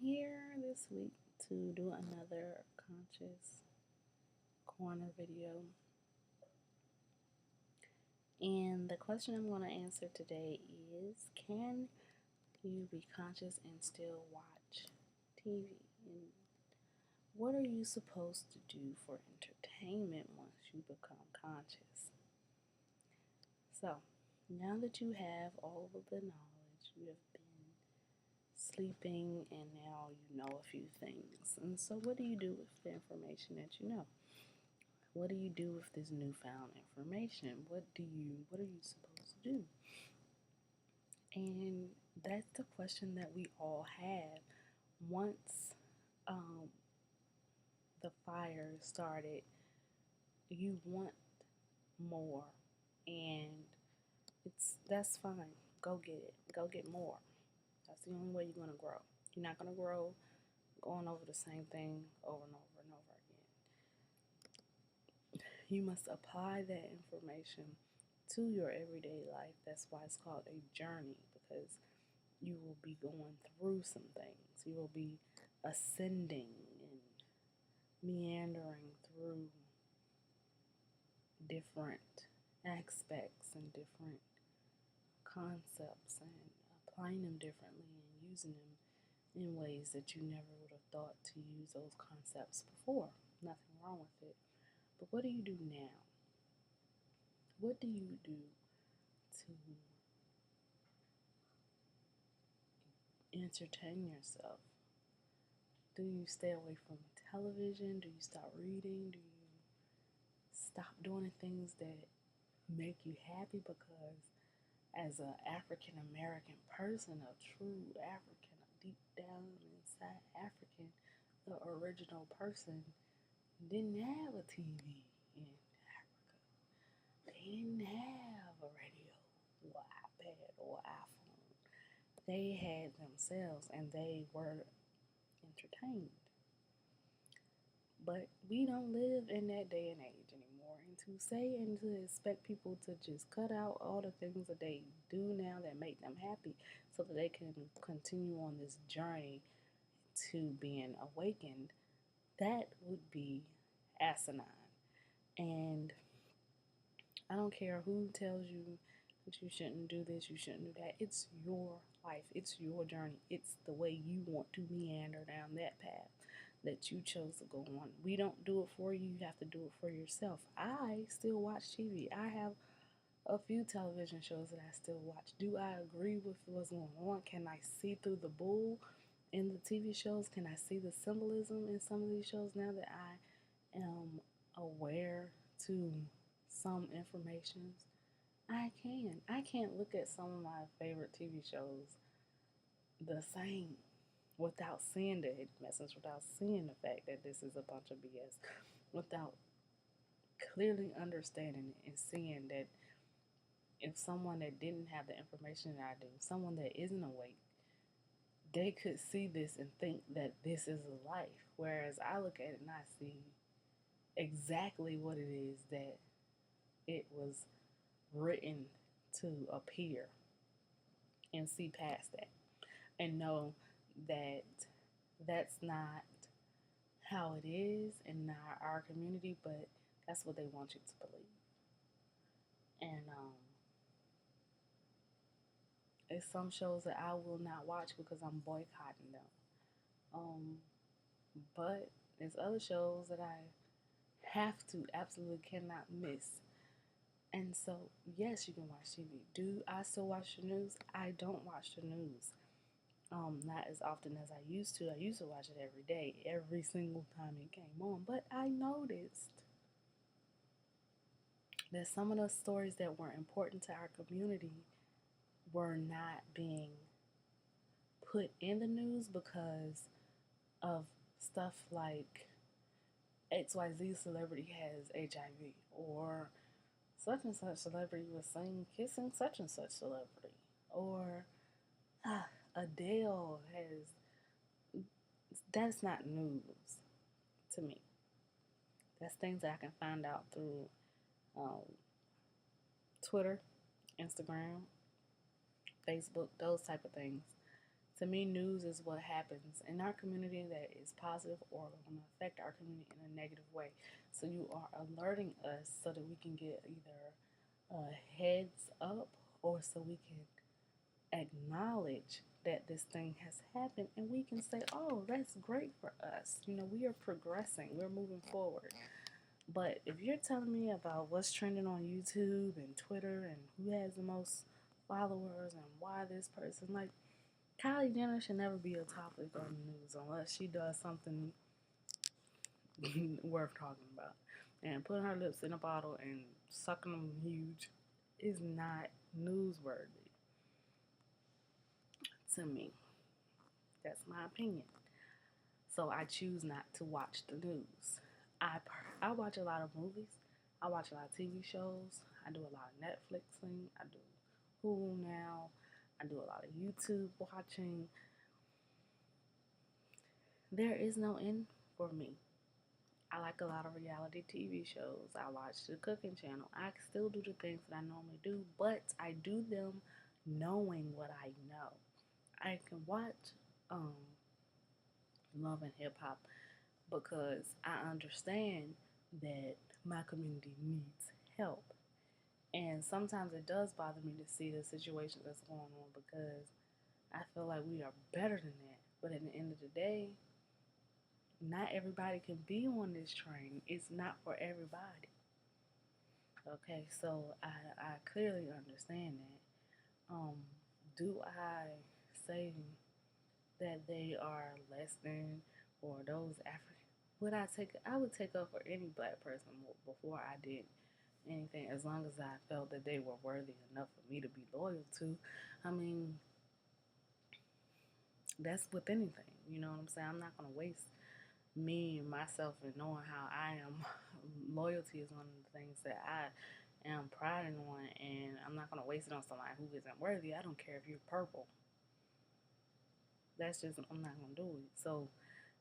here this week to do another Conscious Corner video. And the question I'm going to answer today is, can you be conscious and still watch TV? And what are you supposed to do for entertainment once you become conscious? So, now that you have all of the knowledge, you have been sleeping and now you know a few things. And so, what do you do with the information that you know? What do you do with this newfound information? What are you supposed to do? And that's the question that we all have. Once the fire started, you want more, and that's fine. Go get it. Go get more. That's the only way you're gonna grow. You're not gonna grow going over the same thing over and over and over again. You must apply that information to your everyday life. That's why it's called a journey, because you will be going through some things. You will be ascending and meandering through different aspects and different concepts and applying them differently and using them in ways that you never would have thought to use those concepts before. Nothing wrong with it. But what do you do now? What do you do to entertain yourself? Do you stay away from television? Do you stop reading? Do you stop doing the things that make you happy? Because as an African American person, a true African, a deep down inside African, the original person didn't have a TV in Africa. They didn't have a radio or iPad or iPhone. They had themselves and they were entertained. But we don't live in that day and age anymore. And to say and to expect people to just cut out all the things that they do now that make them happy so that they can continue on this journey to being awakened, that would be asinine. And I don't care who tells you that you shouldn't do this, you shouldn't do that. It's your life, it's your journey, it's the way you want to meander down that path that you chose to go on. We don't do it for you, you have to do it for yourself. I still watch TV. I have a few television shows that I still watch. Do I agree with what's going on? Can I see through the bull in the TV shows? Can I see the symbolism in some of these shows now that I am aware to some informations? I can. I can't look at some of my favorite TV shows the same without seeing the hidden message, without seeing the fact that this is a bunch of BS, without clearly understanding it and seeing that if someone that didn't have the information that I do, someone that isn't awake, they could see this and think that this is a life. Whereas I look at it and I see exactly what it is that it was written to appear, and see past that and know that that's not how it is in our community, but that's what they want you to believe. And it's some shows that I will not watch because I'm boycotting them. Um, but there's other shows that I have to, absolutely cannot miss. And so, yes, you can watch TV. Do I still watch the news? I don't watch the news. Not as often as I used to. I used to watch it every day, every single time it came on. But I noticed that some of the stories that were important to our community were not being put in the news because of stuff like XYZ celebrity has HIV, or such and such celebrity was seen kissing such and such celebrity, or Adele has. That's not news to me. That's things that I can find out through um, Twitter, Instagram, Facebook, those type of things. To me, news is what happens in our community that is positive or going to affect our community in a negative way. So you are alerting us so that we can get either a heads up or so we can acknowledge that this thing has happened and we can say, oh, that's great for us. We are progressing, we're moving forward. But if you're telling me about what's trending on YouTube and Twitter and who has the most followers and why this person, like, Kylie Jenner should never be a topic on the news unless she does something worth talking about. And putting her lips in a bottle and sucking them huge is not newsworthy to me. That's my opinion. So I choose not to watch the news. I watch a lot of movies. I watch a lot of TV shows. I do a lot of Netflixing. I do Hulu now. I do a lot of YouTube watching. There is no end for me. I like a lot of reality TV shows. I watch the cooking channel. I still do the things that I normally do, but I do them knowing what I know. I can watch um, Love and Hip Hop because I understand that my community needs help. And sometimes it does bother me to see the situation that's going on because I feel like we are better than that. But at the end of the day, not everybody can be on this train. It's not for everybody. Okay, so I clearly understand that. Do I say that they are less than or those African? I would take up for any black person before I did anything as long as I felt that they were worthy enough for me to be loyal to. I mean, that's with anything. You know what I'm saying? I'm not going to waste me and myself and knowing how I am. Loyalty is one of the things that I am priding on, and I'm not going to waste it on somebody who isn't worthy. I don't care if you're purple. That's just, I'm not going to do it. So,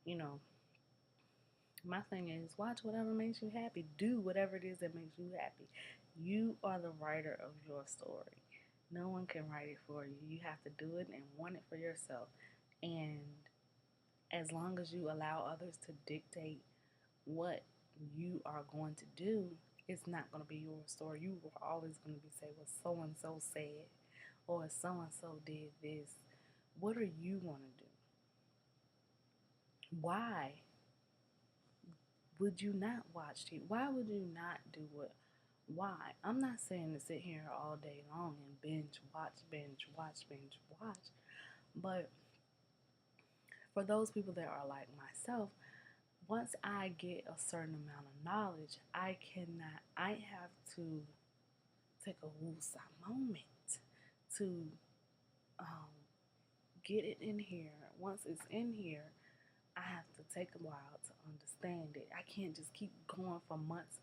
you know, my thing is watch whatever makes you happy. Do whatever it is that makes you happy. You are the writer of your story. No one can write it for you. You have to do it and want it for yourself. And as long as you allow others to dictate what you are going to do, it's not going to be your story. You are always going to be say, well, so and so said, or so and so did this. What are you going to do? Why would you not watch TV? Why would you not do what? Why? I'm not saying to sit here all day long and binge watch. But for those people that are like myself, once I get a certain amount of knowledge, I have to take a woosah moment to um, get it in here. Once it's in here, I have to take a while to understand it. I can't just keep going for months,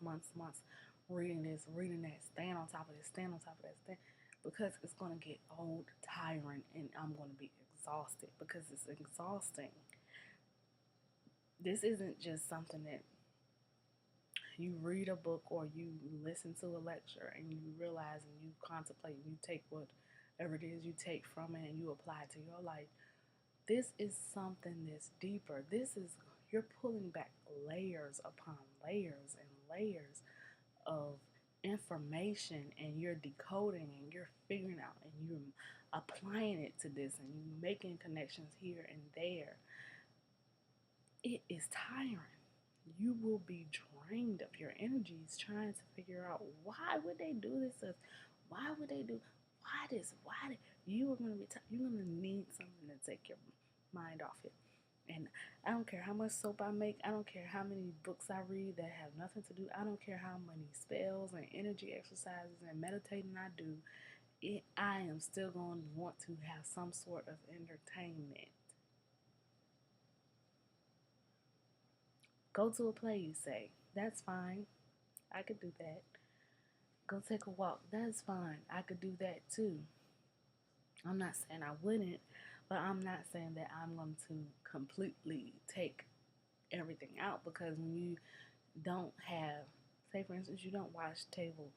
reading this, reading that, staying on top of this, staying on top of that, because it's going to get old, tiring, and I'm going to be exhausted because it's exhausting. This isn't just something that you read a book or you listen to a lecture and you realize and you contemplate and you take whatever it is you take from it and you apply it to your life. This is something that's deeper. You're pulling back layers upon layers and layers of information, and you're decoding and you're figuring out and you're applying it to this and you're making connections here and there. It is tiring. You will be drained of your energies trying to figure out why would they do this to us? Why would they do why this? Why you are gonna be you're gonna need something to take your mind off it. And I don't care how much soap I make. I don't care how many books I read that have nothing to do. I don't care how many spells and energy exercises and meditating I do. I am still going to want to have some sort of entertainment. Go to a play, you say. That's fine. I could do that. Go take a walk. That's fine. I could do that too. I'm not saying I wouldn't, but I'm not saying that I'm going to completely take everything out, because when you don't have, say for instance, you don't watch cable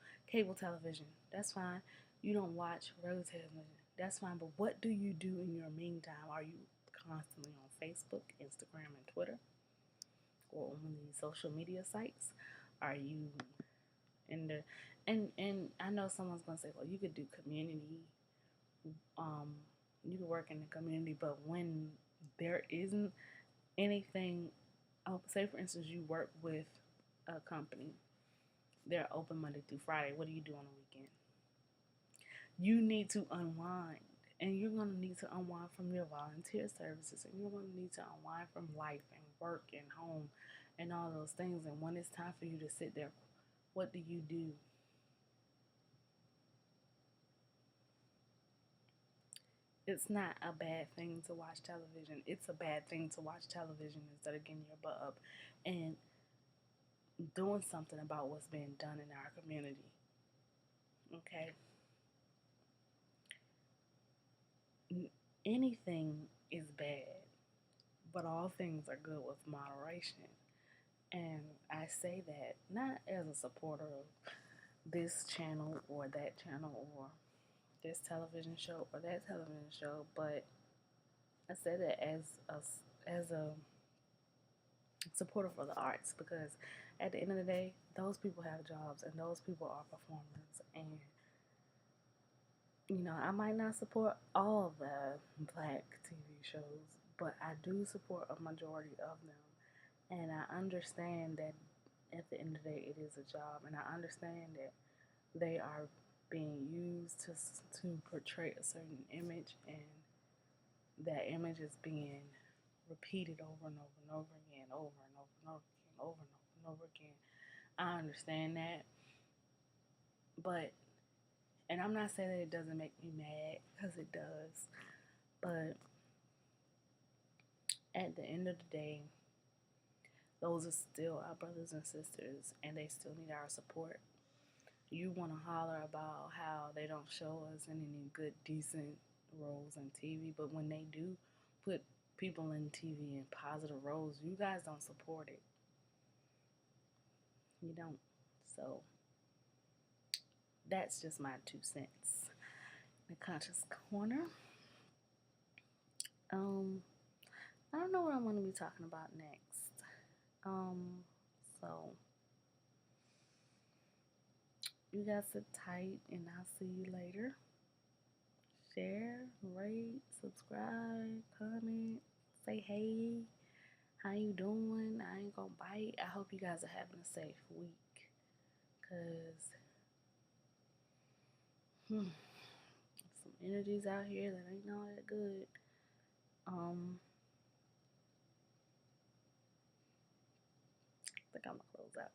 television, that's fine. You don't watch regular television, That's fine. But what do you do in your meantime? Are you constantly on Facebook, Instagram, and Twitter, or on these social media sites? Are you in the and I know someone's gonna say, well, you could do community, um, you could work in the community, but when there isn't anything, say for instance, you work with a company, they're open Monday through Friday. What do you do on the weekend? You need to unwind. And you're going to need to unwind from your volunteer services. And you're going to need to unwind from life and work and home and all those things. And when it's time for you to sit there, what do you do? It's not a bad thing to watch television. It's a bad thing to watch television instead of getting your butt up and doing something about what's being done in our community. Okay? Anything is bad, but all things are good with moderation. And I say that not as a supporter of this channel or that channel or this television show or that television show, but I say that as a supporter for the arts, because at the end of the day, those people have jobs and those people are performers. And I might not support all the black TV shows, but I do support a majority of them. And I understand that at the end of the day, it is a job. And I understand that they are being used to portray a certain image, and that image is being repeated over and over and over again, over and over and over again, over and over and over again. I understand that, but, and I'm not saying that it doesn't make me mad, because it does, but at the end of the day, those are still our brothers and sisters, and they still need our support. You want to holler about how they don't show us in any good, decent roles on TV, but when they do put people in TV in positive roles, you guys don't support it. You don't. So that's just my 2 cents. The Conscious Corner. I don't know what I'm going to be talking about next. So you guys sit tight, and I'll see you later. Share, rate, subscribe, comment, say hey, how you doing? I ain't gonna bite. I hope you guys are having a safe week, cause some energies out here that ain't all that good. I think I'm gonna close out.